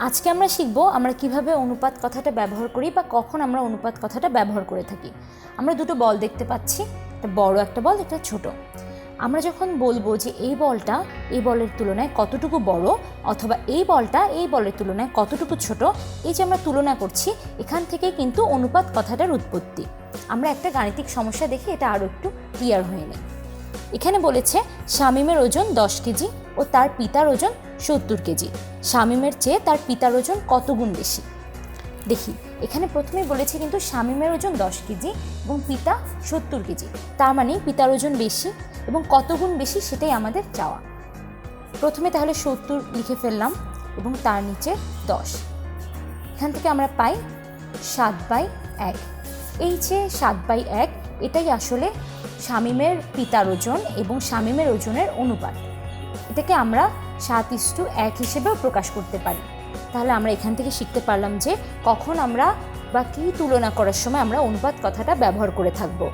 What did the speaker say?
আজকে আমরা শিখব আমরা কিভাবে অনুপাত কথাটা ব্যবহার করি বা কখন আমরা অনুপাত কথাটা ব্যবহার করে থাকি। আমরা দুটো বল দেখতে পাচ্ছি, একটা বড় একটা বল, একটা ছোট। আমরা যখন বলবো যে এই বলটা এই বলের তুলনায় কতটুকু বড় অথবা এই বলটা এই বলের তুলনায় কতটুকু ছোট, এই যে আমরা তুলনা করছি, এখান থেকেই কিন্তু অনুপাত কথাটার উৎপত্তি। আমরা একটা গাণিতিক সমস্যা দেখে এটা আরও একটু ক্লিয়ার হয়ে নেই। এখানে বলেছে শামীমের ওজন 10 কেজি ও তার পিতার ওজন 70 কেজি। শামীমের চেয়ে তার পিতার ওজন কত গুণ বেশি? দেখি, এখানে প্রথমেই বলেছে কিন্তু শামীমের ওজন 10 কেজি এবং পিতা 70 কেজি, তার মানে পিতার ওজন বেশি এবং কত গুণ বেশি সেটাই আমাদের চাওয়া। প্রথমে তাহলে 70 লিখে ফেললাম এবং তার নিচে 10। এখান থেকে আমরা পাই 7/1। এই যে 7/1, এটাই আসলে শামীমের পিতার ওজন এবং শামীমের ওজনের অনুপাত। এটাকে আমরা 7:1 হিসেবেও প্রকাশ করতে পারি। তাহলে আমরা এখান থেকে শিখতে পারলাম যে কখন আমরা বা কী তুলনা করার সময় আমরা অনুপাত কথাটা ব্যবহার করে থাকবো।